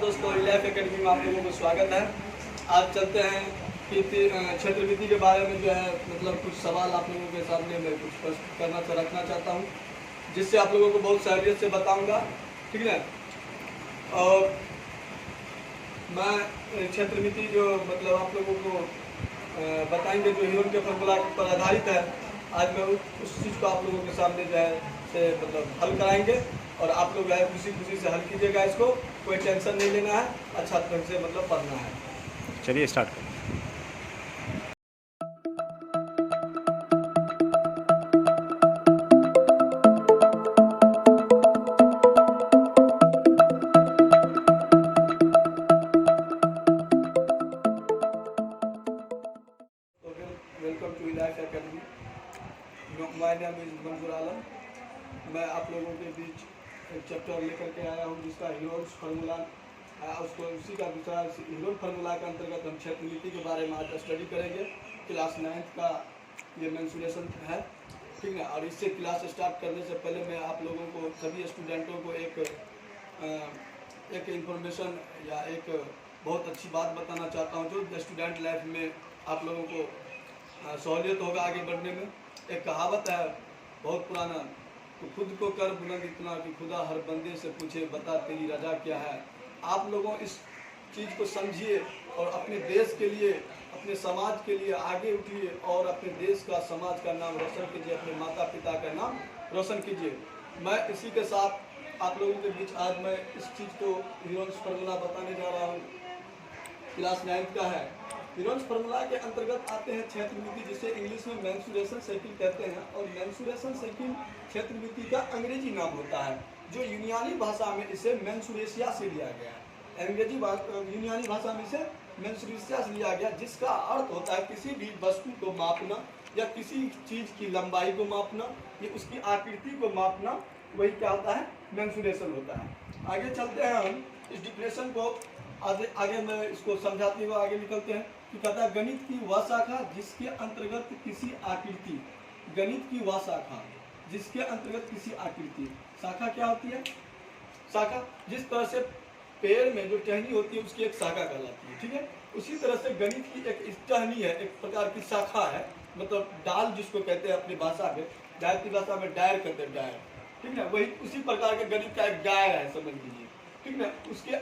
दोस्तों, life academy में आप लोगों को स्वागत है। आज चलते हैं कि क्षेत्रविधि के बारे में जो है मतलब कुछ सवाल आप लोगों के सामने मैं कुछ प्रश्न रखना चाहता हूं, जिससे आप लोगों को बहुत सहूलियत से बताऊंगा, ठीक है। और मैं क्षेत्रविधि जो मतलब आप लोगों को बताएंगे जो ह्यूरन के फॉर्मूला पर आधारित है। आज मैं उस चीज़ को आप लोगों के सामने जो है से मतलब हल कराएंगे और आप लोग है खुशी खुशी से हल कीजिएगा। इसको कोई टेंशन नहीं लेना है, अच्छा ढंग से मतलब पढ़ना है। चलिए स्टार्ट करें। Welcome to Life Academy. My name is Manzoor Alam. मैं आप लोगों के बीच एक चैप्टर लेकर के आया हूँ जिसका ह्यूरन फार्मूला उसको उसी का दूसरा ह्यूरन फार्मूला के अंतर्गत हम क्षेत्रविधि के बारे में आज स्टडी करेंगे। क्लास 9th का ये मेंसुरेशन है, ठीक है। और इससे क्लास स्टार्ट करने से पहले मैं आप लोगों को सभी स्टूडेंटों को एक इन्फॉर्मेशन या एक बहुत अच्छी बात बताना चाहता हूँ जो स्टूडेंट लाइफ में आप लोगों को सहूलियत होगा आगे बढ़ने में। एक कहावत है बहुत पुराना, तो खुद को कर बुलंद इतना कि खुदा हर बंदे से पूछे बता तेरी रजा क्या है। आप लोगों इस चीज़ को समझिए और अपने देश के लिए, अपने समाज के लिए आगे उठिए और अपने देश का, समाज का नाम रोशन कीजिए, अपने माता पिता का नाम रोशन कीजिए। मैं इसी के साथ आप लोगों के बीच आज मैं इस चीज़ को ह्यूरन फार्मूला बताने जा रहा हूँ। क्लास 9th का है। ह्यूरन फार्मूला के अंतर्गत आते हैं क्षेत्रविधि, जिसे इंग्लिश में मेंसुरेशन साइकिल कहते हैं। और मेंसुरेशन साइकिल क्षेत्रविधि का अंग्रेजी नाम होता है, जो यूनानी भाषा में इसे मेंसुरेशिया से लिया गया है। यूनानी भाषा में इसे मेंसुरेशिया से लिया गया, जिसका अर्थ होता है किसी भी वस्तु को मापना या किसी चीज़ की लंबाई को मापना या उसकी आकृति को मापना, वही क्या होता है, मेंसुरेशन होता है। आगे चलते हैं हम इस डिफिनेशन को आगे मैं इसको समझाते हुए आगे निकलते हैं कि कहता है गणित की वह शाखा जिसके अंतर्गत किसी आकृति, गणित की वह शाखा जिसके अंतर्गत किसी आकृति, शाखा क्या होती है, शाखा जिस तरह से पेड़ में जो टहनी होती है उसकी एक शाखा कहलाती है, ठीक है। उसी तरह से गणित की एक टहनी है, एक प्रकार की शाखा है, मतलब डाल जिसको कहते हैं अपनी भाषा में, डायर की भाषा में डायर कहते हैं, डायर, ठीक है। वही उसी प्रकार के गणित का एक डायर है, समझ लीजिए, ठीक है। उसके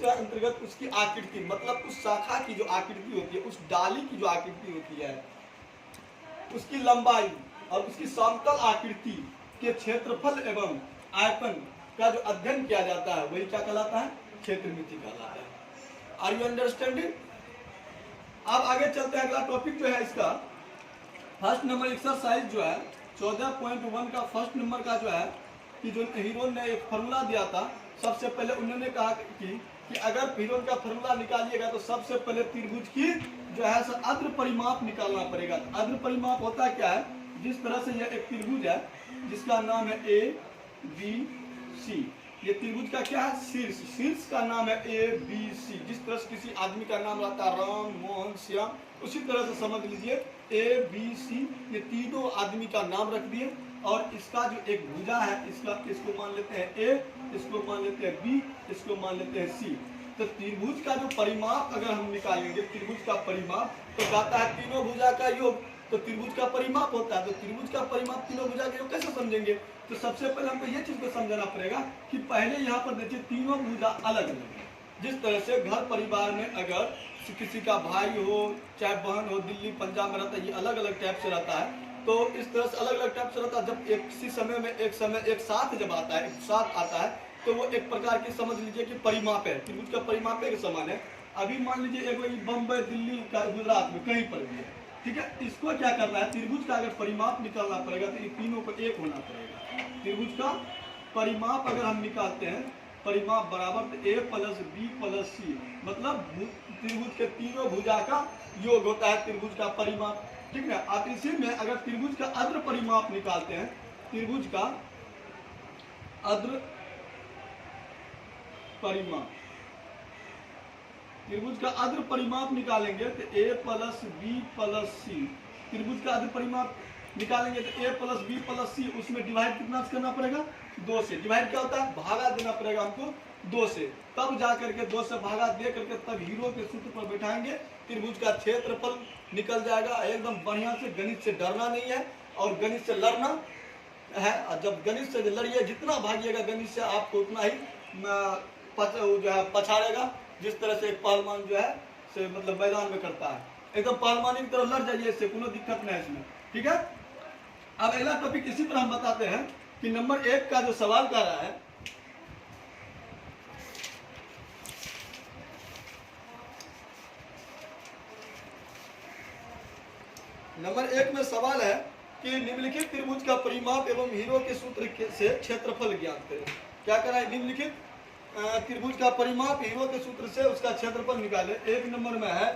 अंतर्गत उसकी आकृति, मतलब उस शाखा की जो आकृति होती है, उस डाली की जो आकृति होती है, उसकी लंबाई और उसकी समतल आकृति के क्षेत्रफल एवं आयतन का जो अध्ययन किया जाता है वही क्या कहलाता है, क्षेत्रविधि कहलाता है। Are you understanding? अब आगे चलते हैं। अगला टॉपिक जो है इसका फर्स्ट नंबर एक्सरसाइज जो है 14.1 का फर्स्ट नंबर का जो है कि जो ह्यूरन ने एक फार्मूला दिया था। सबसे पहले उन्होंने कहा कि अगर ह्यूरन का फार्मूला निकालिएगा तो सबसे पहले त्रिभुज की जो है अद्र परिमाप निकालना पड़ेगा। अद्र परिमाप होता क्या है, जिस तरह से यह एक त्रिभुज है जिसका नाम है ए बी सी। ये त्रिभुज का क्या है, शीर्ष, शीर्ष का नाम है ए बी सी। जिस तरह से किसी आदमी का नाम रहता है राम, मोहन, श्याम, उसी तरह से समझ लीजिए ए बी सी, ये तीनों आदमी का नाम रख दिए। और इसका जो एक भुजा है इसको मान लेते हैं ए, इसको मान लेते हैं बी, इसको मान लेते हैं सी। तो त्रिभुज का जो परिमाप अगर हम निकालेंगे, त्रिभुज का परिमाप, तो कहता है तीनों भुजा का योग, तो त्रिभुज का परिमाप होता है। तो त्रिभुज का परिमाप तीनों भुजा का योग कैसे समझेंगे, तो सबसे पहले हमको ये चीज को समझना पड़ेगा कि पहले यहाँ पर देखिए तीनों भुजा अलग अलग है। जिस तरह से घर परिवार में अगर किसी का भाई हो चाहे बहन हो, दिल्ली पंजाब में रहता है, ये अलग अलग टाइप से रहता है, तो इस तरह से अलग अलग टाइप से रहता है। जब एक किसी समय में एक साथ जब आता है, एक साथ आता है, तो वो एक प्रकार की समझ लीजिए कि परिमाप है, त्रिभुज का परिमाप एक समान है। अभी मान लीजिए एक बम्बई, दिल्ली, गुजरात में कहीं पर भी है, ठीक है। इसको क्या करना है, त्रिभुज का अगर परिमाप निकालना पड़ेगा तो इन तीनों को एक होना पड़ेगा। त्रिभुज का परिमाप अगर हम निकालते हैं, परिमाप बराबर ए प्लस बी प्लस सी, मतलब त्रिभुज के तीनों भुजा का योग होता है त्रिभुज का परिमाप, ठीक है। आप इसी में अगर त्रिभुज का अद्र परिमाप निकालते हैं, त्रिभुज का अद्र परिमाप, त्रिभुज का अद्र परिमाप निकालेंगे तो ए प्लस बी प्लस सी, त्रिभुज का अद्र परिमाप निकालेंगे तो ए प्लस बी प्लस सी, उसमें डिवाइड कितना से करना पड़ेगा, 2 से। डिवाइड क्या होता है, भागा देना पड़ेगा हमको 2 से, तब जा करके 2 से भागा दे करके तब हीरो के सूत्र पर बैठाएंगे, त्रिभुज का क्षेत्रफल निकल जाएगा। एकदम बढ़िया से, गणित से डरना नहीं है और गणित से लड़ना है। और जब गणित से लड़िए, जितना भागिएगा गणित से आपको उतना ही जो है पछाड़ेगा। जिस तरह से एक पहलवान जो है से मतलब मैदान में करता है, एकदम पहलवानी की तरह लड़ जाइए, इससे कोई दिक्कत नहीं है इसमें, ठीक है। अब अगला टॉपिक इसी पर हम बताते हैं कि नंबर 1 का जो सवाल कर रहा है, नंबर 1 में सवाल है कि निम्नलिखित त्रिभुज का परिमाप एवं हीरो के सूत्र से क्षेत्रफल ज्ञात करें। क्या करा है, निम्नलिखित त्रिभुज का परिमाप हीरो के सूत्र से उसका क्षेत्रफल निकाले। 1 नंबर में है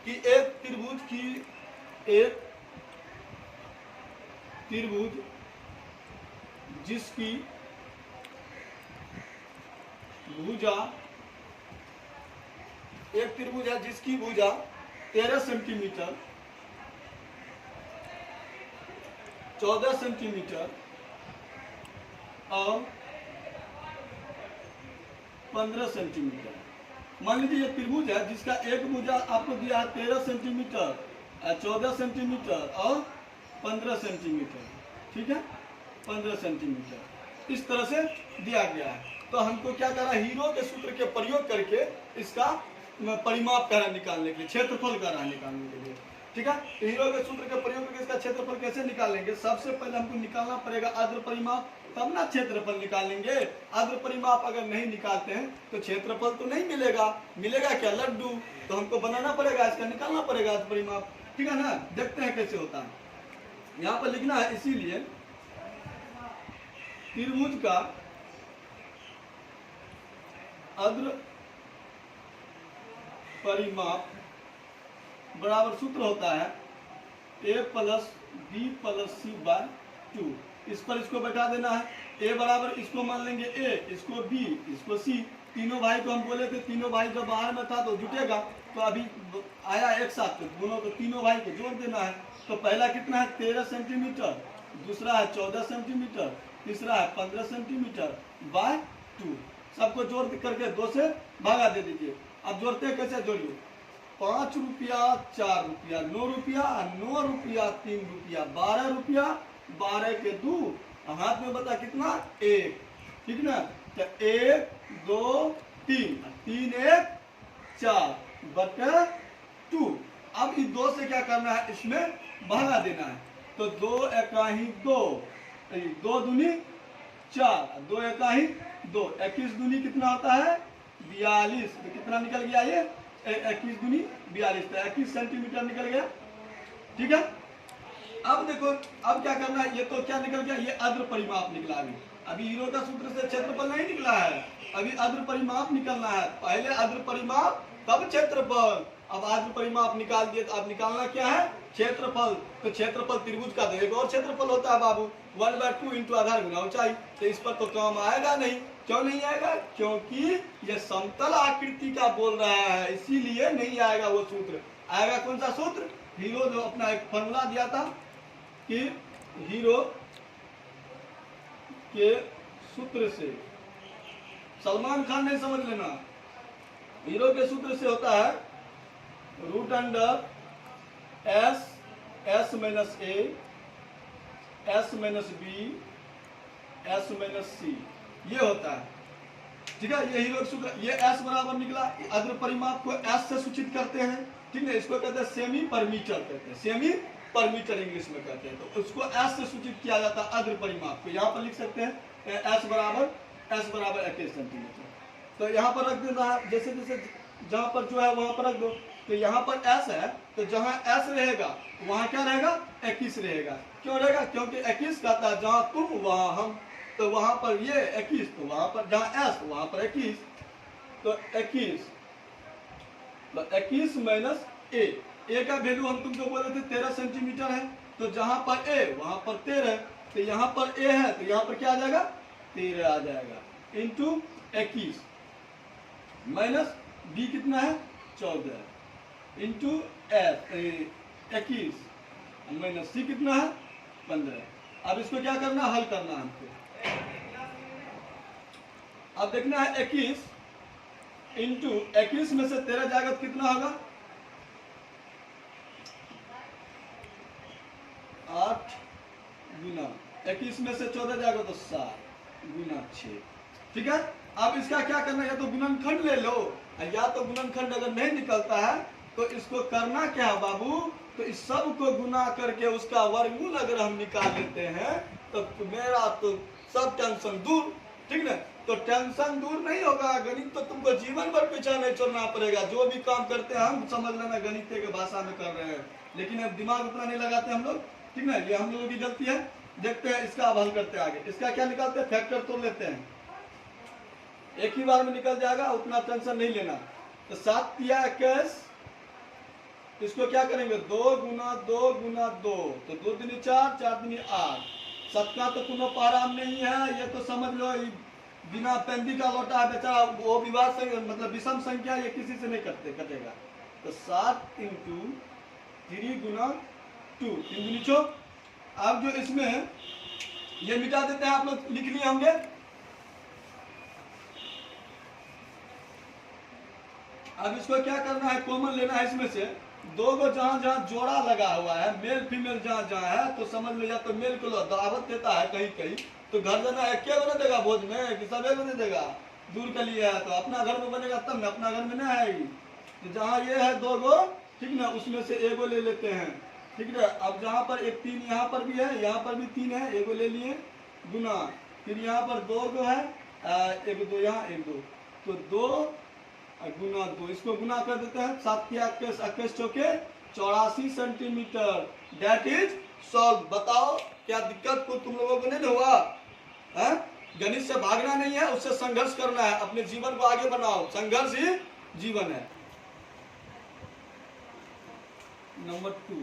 कि एक त्रिभुज जिसकी भुजा, एक त्रिभुज है जिसकी भुजा 13 सेंटीमीटर, 14 सेंटीमीटर और 15 सेंटीमीटर। मान लीजिए ये त्रिभुज है जिसका एक भुजा आपको दिया है 13 सेंटीमीटर, 14 सेंटीमीटर और 15 सेंटीमीटर, ठीक है, 15 सेंटीमीटर इस तरह से दिया गया है। तो हमको क्या करना है, हीरो के सूत्र के प्रयोग करके इसका परिमाप करना निकालने के लिए, क्षेत्रफल करना निकालने के लिए, ठीक है। तो हीरो के सूत्र के प्रयोग करके इसका क्षेत्रफल कैसे निकालेंगे, सबसे पहले हमको निकालना पड़ेगा अद्र परिमाप, तब ना क्षेत्रफल निकालेंगे। अद्र परिमाप अगर नहीं निकालते हैं तो क्षेत्रफल तो नहीं मिलेगा। मिलेगा क्या, लड्डू। तो हमको बनाना पड़ेगा, इसका निकालना पड़ेगा अद्र परिमाप, ठीक है ना। देखते हैं कैसे होता है, यहाँ पर लिखना है। इसीलिए त्रिभुज का अद्र परिमाप बराबर सूत्र होता है a + b + c/2। इस पर इसको बैठा देना है। a बराबर इसको मान लेंगे a, इसको b, इसको c। तीनों भाई को हम बोले थे, तीनों भाई जब बाहर में था तो जुटेगा, तो अभी आया एक साथ, तो दोनों को, तीनों भाई को जोड़ देना है। तो पहला कितना है 13 सेंटीमीटर, दूसरा है 14 सेंटीमीटर, तीसरा है 15 सेंटीमीटर बाय 2। सबको जोड़ करके 2 से भागा दे दीजिए। अब जोड़ते कैसे, जोड़िए 5 रुपया, 4 रुपया, 9 रुपया, 9 रुपया, 3 रुपया, 12 रुपया, 12 के 2, हाथ में बता कितना 1, ठीक ना। तो 1 2 3, 3 1 4 बटे 2। अब इस 2 से क्या करना है, इसमें भागा देना है। तो 2 एकाही 2, 2 दूनी 4, 2 एकाही 2, 21 दूनी कितना होता है 42। तो कितना निकल गया ये 21 दूनी 42, तो 21 सेंटीमीटर निकल गया, ठीक है। अब देखो, अब क्या करना है, ये तो क्या निकल गया, ये अद्र परिमाप निकला। अभी हीरो का सूत्र से क्षेत्रफल नहीं निकला है, अभी अद्र परिमाप निकलना है। पहले अद्र परिमाप तब क्षेत्रफल। अब अद्र परिमाप निकाल दिए तो अब निकालना क्या है, क्षेत्रफल। तो क्षेत्रफल त्रिभुज का एक और क्षेत्रफल होता है बाबू, 1/2 इंटू आधार गुना ऊंचाई। तो इस पर तो काम आएगा नहीं। क्यों नहीं आएगा, क्योंकि ये समतल आकृति का बोल रहा है, इसीलिए नहीं आएगा वो सूत्र। आएगा कौन सा सूत्र, हीरो जो अपना एक फॉर्मूला दिया था कि हीरो के सूत्र से, सलमान खान नहीं समझ लेना, हीरो के सूत्र से होता है √(s s - a s - b s - c), ये होता है, ठीक है। ये हीरो सूत्र, ये s बराबर निकला। अद्र परिमाप को s से सूचित करते हैं, ठीक है। इसको कहते हैं सेमी परमीटर, कहते हैं सेमी परमीटर इंग्लिश में कहते हैं। तो उसको s से सूचित किया जाता है अद्र परिमाप को। यहाँ पर लिख सकते हैं s बराबर 21 सेंटीमीटर। तो यहाँ पर रख देना है, जैसे जैसे जहाँ पर जो है वहाँ पर रख दो। तो यहाँ पर s है, तो जहाँ s रहेगा वहाँ क्या रहेगा 21 रहेगा। क्यों रहेगा, क्योंकि 21 कहता है जहाँ तुम वहाँ हम। तो वहाँ पर ये 21, तो वहाँ पर जहाँ s वहाँ पर 21, तो 21 तो 21 माइनस a का वैल्यू हम तुमको बोले थे 13 सेंटीमीटर है। तो जहाँ पर a वहाँ पर 13, तो यहाँ पर a है, तो यहाँ पर क्या आ जाएगा 13 आ जाएगा, इंटू 21 माइनस b कितना है 14, इंटू 21 माइनस c कितना है 15। अब इसको क्या करना है, हल करना है हमको। अब देखना है 21 इंटू 21 में से 13 जाएगा तो कितना होगा? 8 गुना 21 में से 14 जाएगा तो 7 गुना 6। ठीक है, अब इसका क्या करना है, या तो गुणनखंड ले लो, या तो गुणनखंड अगर नहीं निकलता है तो इसको करना क्या है बाबू, तो इस सब को गुना करके उसका वर्गमूल अगर हम निकाल लेते हैं तो मेरा तो सब टेंशन दूर। ठीक ना, तो टेंशन दूर नहीं होगा, गणित तो तुमको जीवन भर पीछा नहीं छोड़ना पड़ेगा। जो भी काम करते हैं हम समझ लेना गणित के भाषा में कर रहे हैं, लेकिन अब दिमाग उतना नहीं लगाते हम लोग। ठीक ना, ये हम लोगों की गलती है। देखते हैं इसका अब हल करते हैं आगे। इसका क्या निकालते हैं, फैक्टर तोड़ लेते हैं, एक ही बार में निकल जाएगा, उतना टेंशन नहीं लेना। तो 7 तिया 21, इसको क्या करेंगे 2 गुना 2 गुना 2, तो 2 दूनी 4, 4 दूनी 8। 7 का तो कोनो पाराम नहीं है, ये तो समझ लो बिना पेंदी का लौटा है बेचारा, वो विवाद से मतलब विषम संख्या ये किसी से नहीं कटेगा। तो 7 इंटू 3 गुना 2, 3 दूनी 6। अब जो इसमें ये मिटा देते हैं, आप लोग लिख लिए होंगे। अब इसको क्या करना है, कॉमन लेना है इसमें से। 2 को जहां जहां जोड़ा लगा हुआ है, मेल फीमेल जहां जहां है, तो समझ लो या तो मेल को दावत देता है कहीं कहीं, तो घर जाना है क्या बना देगा भोज में, कि सब एक बने देगा। दूर के लिए है तो अपना घर में बनेगा, तब ना अपना घर में नहीं आएगी। तो जहाँ ये है 2 गो, ठीक ना, उसमें से एगो ले लेते हैं। ठीक है, अब जहाँ पर एक 3 यहाँ पर भी है, यहाँ पर भी 3 है, एगो ले लिए गुना, फिर यहाँ पर 2 गो है, 1 2 यहाँ 1 2, तो 2 गुना 2, इसको गुना कर देते हैं। 7 के 21 चौके 84 सेंटीमीटर। That is solve. बताओ क्या दिक्कत को तुम लोगों को नहीं हुआ है? गणित से भागना नहीं है, उससे संघर्ष करना है, अपने जीवन को आगे बढ़ाओ, संघर्ष ही जीवन है। नंबर 2,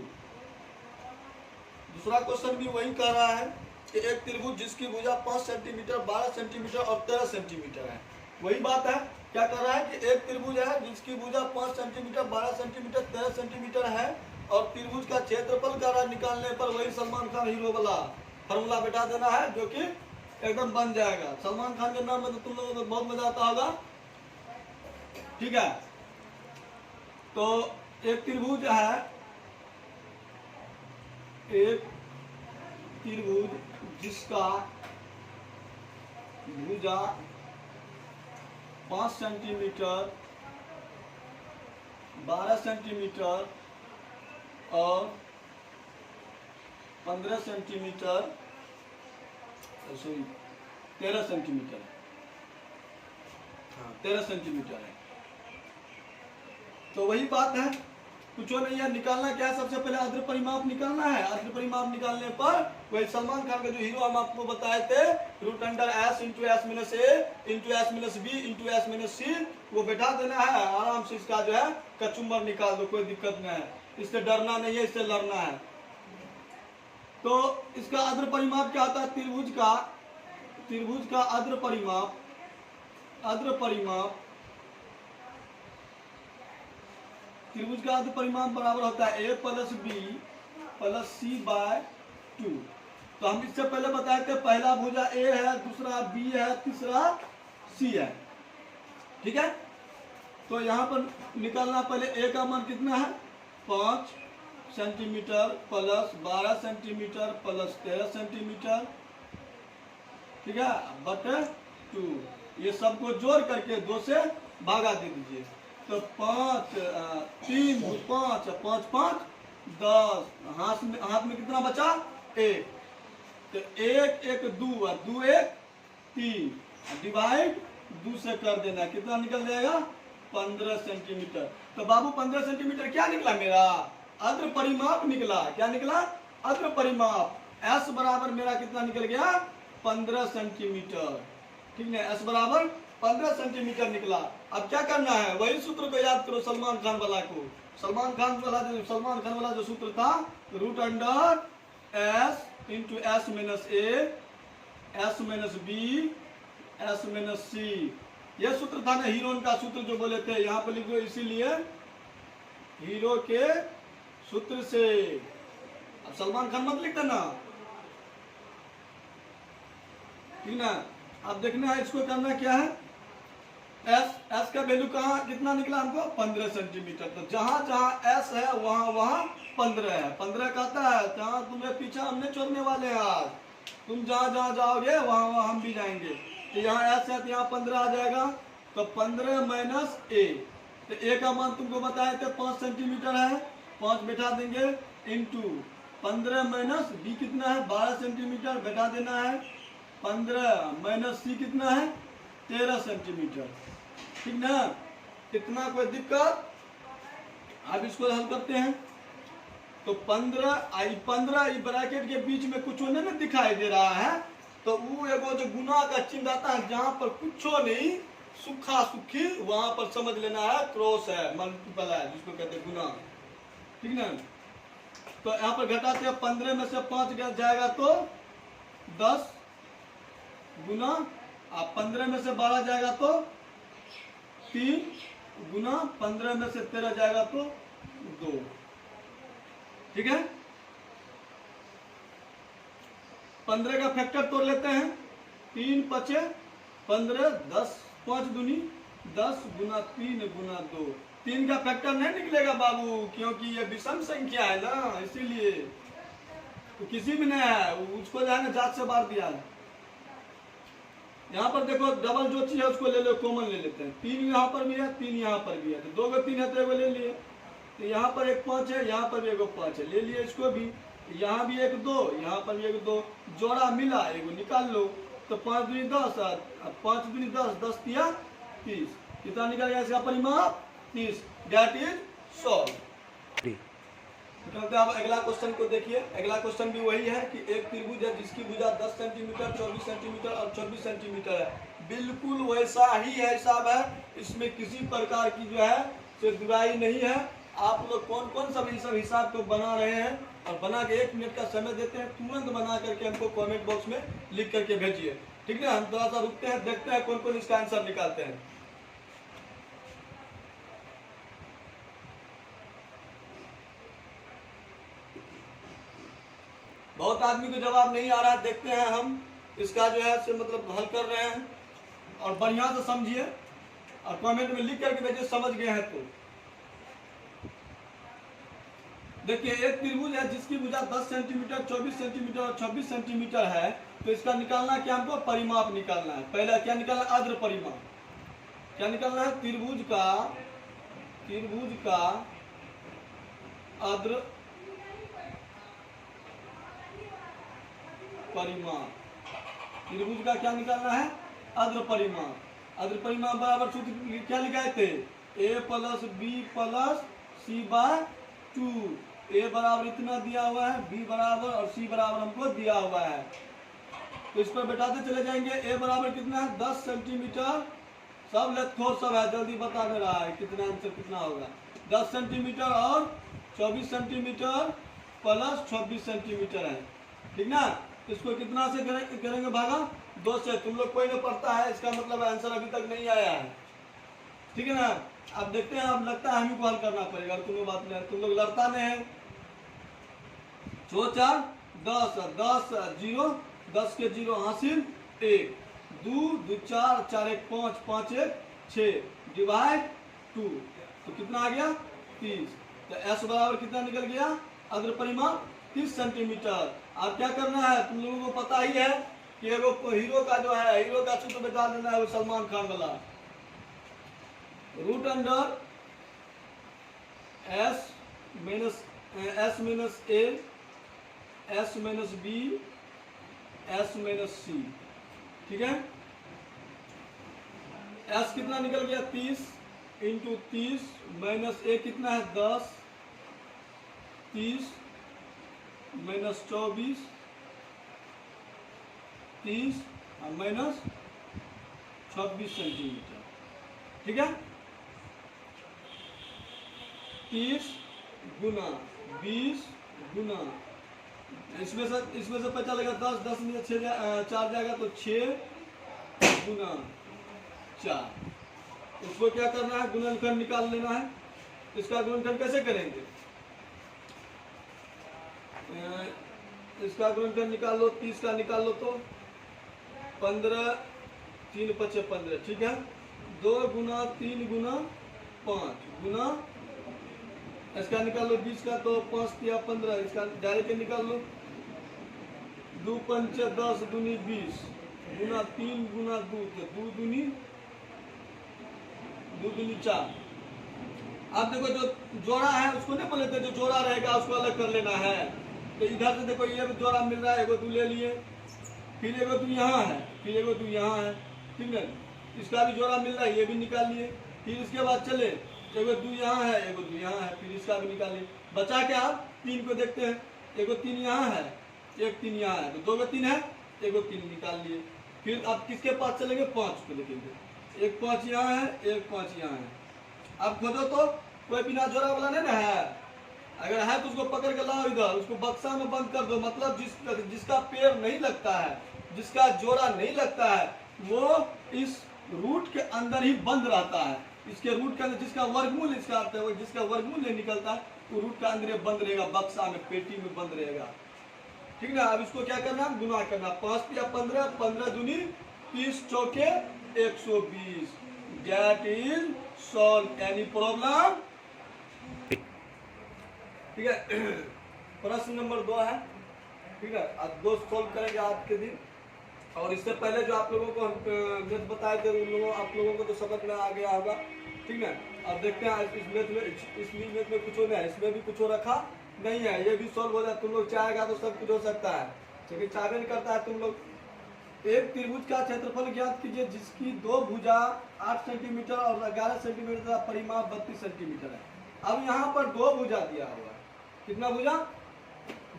दूसरा क्वेश्चन भी वही कह रहा है कि एक त्रिभुज जिसकी भुजा 5 सेंटीमीटर 12 सेंटीमीटर और 13 सेंटीमीटर है। वही बात है, क्या कर रहा है कि एक त्रिभुज है जिसकी भुजा 5 सेंटीमीटर 12 सेंटीमीटर 13 सेंटीमीटर है, और त्रिभुज का क्षेत्रफल का निकालने पर वही सलमान खान हीरो वाला फॉर्मूला बैठा देना है, जो कि एकदम बन जाएगा। सलमान खान के नाम में तो तुम लोगों को बहुत मजा आता होगा। ठीक है, तो एक त्रिभुज है, एक त्रिभुज जिसका भुजा 5 सेंटीमीटर 12 सेंटीमीटर और 15 सेंटीमीटर, सॉरी 13 सेंटीमीटर, हाँ 13 सेंटीमीटर है। तो वही बात है, कुछ नहीं है, निकालना क्या है, सबसे पहले अद्र परिमाप निकालना है। अद्र परिमाप निकालने पर वही सलमान खान का जो हीरो हम आपको बताए थे, √S into S minus A into S minus B into S minus C, वो बैठा देना है। आराम से इसका जो है कचुम्बर निकाल दो, कोई दिक्कत नहीं है, इससे डरना नहीं है, इससे लड़ना है। तो इसका अद्र परिमाप क्या होता है, त्रिभुज का अद्र परिमाप त्रिभुज का अद्र परिमाप बराबर होता है A plus B plus C by 2। तो हम इससे पहले बताए थे, पहला भुजा A है, दूसरा B है, तीसरा C है। ठीक है, तो यहाँ पर निकालना, पहले A का मान कितना है 5 centimetre plus 12 centimetre plus 13 centimetre, ठीक है, बटे 2। ये सबको जोड़ करके 2 से भागा दे दीजिए, तो 5 3 5 5 5 10, हाथ में कितना बचा 1, तो 1 1 2 और 2 1 3, डिवाइड 2 से कर देना, कितना निकल जाएगा 15 सेंटीमीटर। तो बाबू 15 सेंटीमीटर क्या निकला, मेरा अद्र परिमाप निकला। क्या निकला, अद्र परिमाप। S बराबर मेरा कितना निकल गया 15 सेंटीमीटर। ठीक है, S बराबर 15 सेंटीमीटर निकला। अब क्या करना है, वही सूत्र को याद करो, सलमान खान वाला को। सलमान खान वाला जो सूत्र था, √S into S minus A S minus B S minus C, यह सूत्र था ना, हीरो का सूत्र जो बोले थे, यहाँ पे लिख दो, इसीलिए हीरो के सूत्र से। अब सलमान खान मत लिख देना, ठीक ना। अब देखना है इसको करना क्या है, एस का वैल्यू कहाँ कितना निकला हमको 15 सेंटीमीटर। तो जहां जहां एस है वहां वहां 15 है। 15 कहता है जहां तुम्हें पीछा हमने छोड़ने वाले हैं आज, तुम जहां जहां जाओगे वहां वहां हम भी जाएंगे। तो यहाँ एस है तो यहाँ 15 आ जाएगा। तो 15 माइनस ए, तो ए का मान तुमको बताए थे 5 सेंटीमीटर है, 5 बैठा देंगे इंटू 15 माइनस बी कितना है 12 सेंटीमीटर बैठा देना है। 15 माइनस सी कितना है 13 सेंटीमीटर। ठीक ना, इतना कोई दिक्कत। अब इसको हल करते हैं। तो 15 ब्रैकेट के बीच में कुछ नहीं दिखाई दे रहा है, तो वो एगो जो गुना का चिन्ह आता है जहां पर कुछ नहीं सूखा सुखी वहां पर समझ लेना है क्रॉस है, मल्टीपल है, जिसको कहते हैं गुना। ठीक ना, तो यहाँ पर घटाते हैं 15 में से 5 जाएगा तो 10 गुना, आप 15 में से 12 जाएगा तो 3 गुना, 15 में से 13 जाएगा तो 2। ठीक है, 15 का फैक्टर तोड़ लेते हैं। 3 पचे 15, 10 5 दूनी 10 गुना 3 गुना 2। 3 का फैक्टर नहीं निकलेगा बाबू, क्योंकि ये विषम संख्या है ना, इसीलिए। तो किसी भी नहीं है, उसको जो है ना जात से बाहर दिया है। यहाँ पर देखो डबल जो चीज है उसको ले लो, कॉमन ले लेते हैं। 3 यहाँ पर भी है, 3 यहाँ पर भी है, तो 2 को 3 है तो एगो ले लिए। तो यहाँ पर एक 5 है, यहाँ पर भी एगो 5 है, ले लिए इसको भी। यहाँ भी एक 2, यहाँ पर भी एक 2, जोड़ा मिला एगो निकाल लो। तो 5 दूनी 10, 5 दूनी 10, 10 तिया 30, कितना निकल गया इसका परिमाप 30। That is solve. अब अगला क्वेश्चन को देखिए। अगला क्वेश्चन भी वही है कि एक त्रिभुज है जिसकी भुजा 10 सेंटीमीटर 24 सेंटीमीटर और 24 सेंटीमीटर है। बिल्कुल वैसा ही है हिसाब है, इसमें किसी प्रकार की जो है से दुराई नहीं है। आप लोग कौन कौन सब इन सब हिसाब को बना रहे हैं और बना के 1 मिनट का समय देते हैं, तुरंत बना करके हमको कमेंट बॉक्स में लिख करके भेजिए। ठीक है, हम थोड़ा सा रुकते हैं, देखते हैं कौन कौन इसका आंसर निकालते हैं। बहुत आदमी को जवाब नहीं आ रहा है, देखते हैं हम इसका जो है से मतलब हल कर रहे हैं। और बढ़िया से समझिए और कमेंट में लिख करके भेजिए समझ गए हैं तो। देखिए एक त्रिभुज है जिसकी भुजा 10 सेंटीमीटर 24 सेंटीमीटर और 26 सेंटीमीटर है। तो इसका निकालना क्या, हमको परिमाप निकालना है। पहला क्या निकालना, अग्र परिमाप। क्या निकालना है, त्रिभुज का अग्र परिमाप। त्रिभुज का क्या निकालना है, अग्र परिमाप। अग्र परिमाप बराबर सूत्र क्या लिखाए थे, a plus B plus C by 2। A बराबर इतना दिया हुआ है, बी बराबर और सी बराबर हमको दिया हुआ है। तो इस पर बैठाते चले जाएंगे। ए बराबर कितना है 10 सेंटीमीटर, सब लेखोर सब है, जल्दी बता दे रहा है कितना आंसर कितना होगा। 10 सेंटीमीटर और 24 सेंटीमीटर प्लस 26 सेंटीमीटर है। ठीक ना, इसको कितना से करेंगे भागा, 2 से। तुम लोग कोई नहीं पढ़ता है, इसका मतलब आंसर अभी तक नहीं आया है। ठीक है ना, अब देखते हैं, अब लगता है हमें को हल करना पड़ेगा। तुम्हें बात नहीं, तुम लोग लड़ता नहीं है। 4 4 10, 10 0, 10 के 0 हासिल 1, 2 2 4 4 1 5 5 1 6 डिवाइड 2। तो कितना आ गया 30। तो एस बराबर कितना निकल गया, अग्र परिमाप 30 सेंटीमीटर। अब क्या करना है, तुम लोगों को पता ही है कि एगो हीरो का जो है, हीरो का सूत्र में डाल देना है, वो सलमान खान वाला। Root under s minus a s minus b s minus c. ठीक है, एस कितना निकल गया 30 इंटू 30 माइनस ए कितना है 10, 30 माइनस 24 30 और माइनस 26 सेंटीमीटर। ठीक है, 30 गुना 20 गुना, इसमें से पता लगा 10 10 में 6 4 जाएगा तो 6 गुना 4। इसको क्या करना है, गुणनखंड निकाल लेना है। इसका गुणनखंड कैसे करेंगे, इसका गुणनखंड निकाल लो, 30 का निकाल लो तो 15 3 5 15। ठीक है, 2 गुना 3 गुना 5 गुना इसका निकाल लो 20 का, तो 5 या 15, इसका डायरेक्ट निकाल लो। 2 पंचे 10 दूनी 20 गुना 3 गुना 2, तो 2 दूनी 4। अब देखो जो जोड़ा है उसको नहीं बोले थे, जो जोड़ा रहेगा उसको अलग कर लेना है। तो इधर से देखो ये जोड़ा मिल रहा है, एगो 2 ले लिए, फिर एगो 2 यहाँ है, फिर एगो 2 यहाँ है, ठीक है। इसका भी जोड़ा मिल रहा है, ये भी निकाल लिए। फिर इसके बाद चले, एगो 2 यहाँ है, एगो 2 यहाँ है, फिर इसका भी निकाल लिए। बचा क्या, आप 3 को देखते हैं, एगो 3 यहाँ है, एक 3 यहाँ है, तो 2 3 है, एगो 3 निकाल लिए। फिर आप किसके पास चलेंगे, 5 को देखेंगे, एक 5 यहाँ है, एक 5 यहाँ है। अब खोदो तो कोई बिना जोड़ा वाला नहीं ना है, अगर है तो उसको पकड़ के लाओ इधर, उसको बक्सा में बंद कर दो। मतलब जिसका पैर नहीं लगता है, जिसका जोड़ा नहीं लगता है, वो इस रूट के अंदर ही बंद रहता है। इसके रूट के अंदर जिसका वर्गमूल, इसका अर्थ है जिसका वर्गमूल नहीं निकलता, वो रूट का अंदर बंद रहेगा, बक्सा में, पेटी में बंद रहेगा, ठीक ना। अब इसको क्या करना, गुना करना, 5 या 15, 15 दूनी 30 चौके 120। That is solve any problem, ठीक है। प्रश्न नंबर 2 है, ठीक है। अब 2 सॉल्व करेंगे आज के दिन। और इससे पहले जो आप लोगों को मैथ बताए थे, उन लोगों आप लोगों को तो समझ में आ गया होगा, ठीक है। अब देखते हैं इस मैथ में कुछ नहीं है, इसमें भी कुछ रखा नहीं है, ये भी सॉल्व हो जाए। तुम लोग चाहेगा तो सब कुछ हो सकता है, लेकिन चाहे नहीं करता है। तुम लोग एक त्रिभुज का क्षेत्रफल ज्ञात कीजिए जिसकी 2 भुजा 8 सेंटीमीटर और 11 सेंटीमीटर का परिमाप 32 सेंटीमीटर है। अब यहाँ पर 2 भुजा दिया हुआ है, कितना भुजा,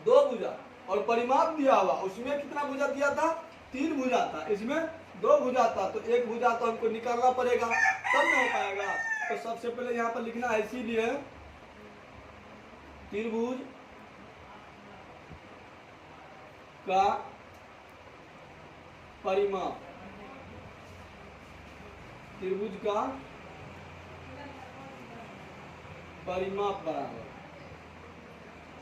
2 भुजा, और परिमाप दिया हुआ, उसमें कितना भुजा दिया था, 3 भुजा था, इसमें 2 भुजा था, तो 1 भुजा तो हमको निकालना पड़ेगा, तब नहीं हो पाएगा। तो सबसे पहले यहाँ पर लिखना है, इसीलिए त्रिभुज का परिमाप, त्रिभुज का परिमाप बराबर,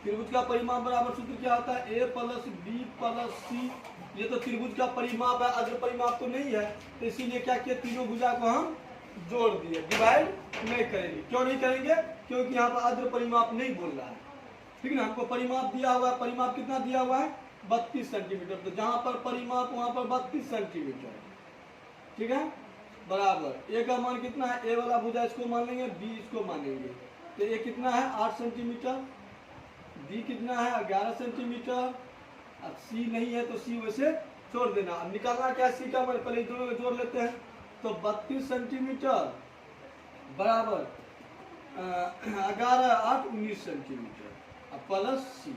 त्रिभुज का परिमाप बराबर सूत्र क्या होता है, a + b + c। ये तो त्रिभुज का परिमाप है, अग्र परिमाप तो नहीं है, तो इसीलिए क्या किया, तीनों भुजा को हम जोड़ दिए, डिवाइड नहीं करेंगे। क्यों नहीं करेंगे, क्योंकि यहाँ पर अग्र परिमाप नहीं बोल रहा है, ठीक है ना। हमको परिमाप दिया हुआ है, परिमाप कितना दिया हुआ है, 32 सेंटीमीटर, तो जहाँ पर परिमाप वहाँ पर 32 सेंटीमीटर, ठीक है, बराबर। ए का मान कितना है, ए वाला भुजा इसको मान लेंगे, बी इसको मानेंगे, तो ए कितना है 8 सेंटीमीटर, बी कितना है 11 सेंटीमीटर। अब सी नहीं है तो सी वैसे छोड़ देना। अब निकालना क्या, सी का मान, पहले दोनों में जोड़ लेते हैं, तो 32 सेंटीमीटर बराबर 11 8 19 सेंटीमीटर, अब प्लस सी,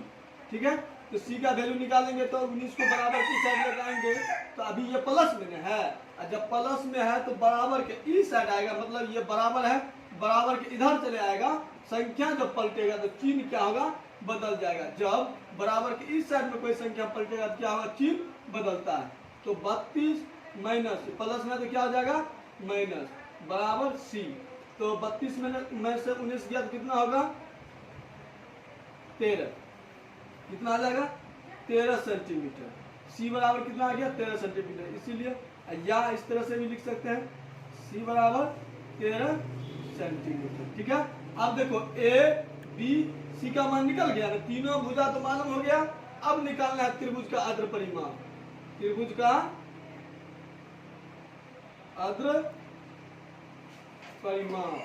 ठीक है। तो सी का वैल्यू निकालेंगे तो 19 को बराबर की साइड लगाएंगे, तो अभी ये प्लस में है, और जब प्लस में है तो बराबर के इस साइड आएगा, मतलब ये बराबर है, बराबर के इधर चले आएगा। संख्या जब पलटेगा तो चिन्ह क्या होगा, बदल जाएगा। जब बराबर के इस साइड में कोई संख्या पलटेगा तो क्या होगा, चिन्ह बदलता है। तो 32 माइनस प्लस में तो क्या हो जाएगा, माइनस, बराबर सी। तो 32 में से 19 गया तो कितना होगा, 13, कितना आ जाएगा, 13 सेंटीमीटर। सी बराबर कितना आ गया, 13 सेंटीमीटर। इसीलिए या इस तरह से भी लिख सकते हैं, सी बराबर 13 सेंटीमीटर, ठीक है। अब देखो ए बी सी का मान निकल गया ना, तीनों भुजा तो मालूम हो गया। अब निकालना है त्रिभुज का अग्र परिमाप, त्रिभुज का अग्र परिमाप,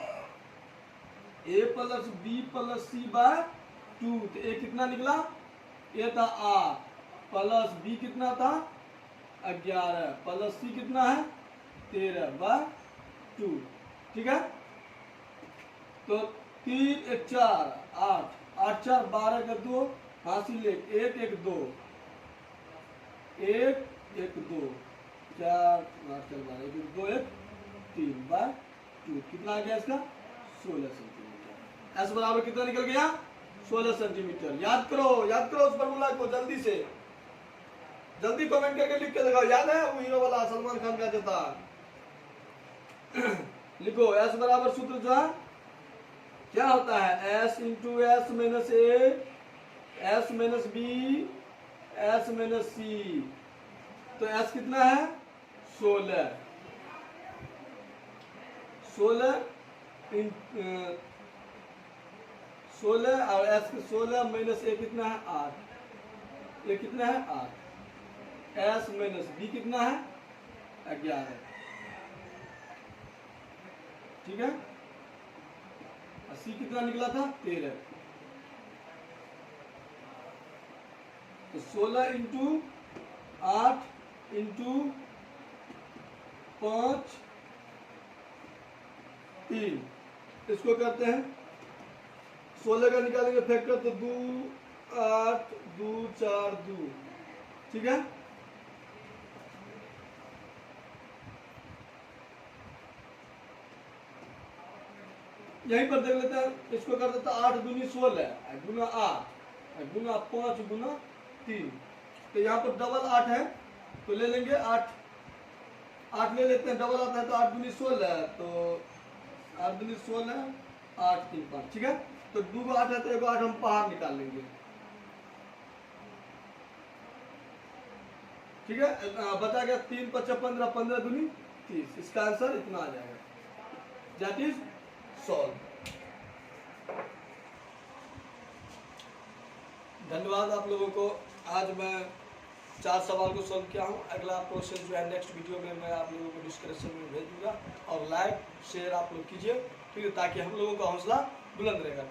a + b + c / 2, तो ए कितना निकला, ए था 8 प्लस बी कितना था 11 प्लस सी कितना है 13/2, ठीक है। तो 3 1 4 8 8 4 12 का 2 हासिल 1 1 1 2 1 1 2 4 8 4 12 1 2 1 3/2, कितना आ गया इसका 16 सेंटीमीटर। एस बराबर कितना निकल गया 16 सेंटीमीटर। याद करो उस फॉर्मूला को, जल्दी से जल्दी कमेंट करके लिख के लगाओ। याद है वो हीरो वाला सलमान खान का जो था लिखो। एस बराबर सूत्र जो है क्या होता है, s into s minus a s minus b s minus c. तो एस कितना है 16, 16 और एस के 16 माइनस ए कितना है 8, ये कितना है 8, एस माइनस बी कितना है 11, ठीक है। सी कितना निकला था 13, तो 16 इंटू 8 इंटू 5 3, इसको करते हैं 16 का निकालेंगे फैक्टर तो 2 8 2 4 2, ठीक है। यहीं पर देख लेते हैं, इसको कर देता 8 दूनी 16 गुना 8 गुना 5 गुना 3, तो यहाँ पर डबल 8 है तो ले लेंगे 8 ले लेते हैं, डबल आता है तो 8 दूनी 16, तो 8 दूनी 16 8 3 5, ठीक है। तो 2 को 8 है तो 1 को 8 हम बाहर निकाल लेंगे, ठीक है। बचा गया 3 5 15, 15 दूनी 30, इसका आंसर इतना आ जाएगा, दैट इज सॉल्व। धन्यवाद आप लोगों को। आज मैं 4 सवाल को सॉल्व किया हूँ। अगला प्रोसेस जो है नेक्स्ट वीडियो में मैं आप लोगों को डिस्क्रिप्शन में भेज दूंगा, और लाइक शेयर आप लोग कीजिए, ठीक है, ताकि हम लोगों का हौसला बुलंद रहेगा।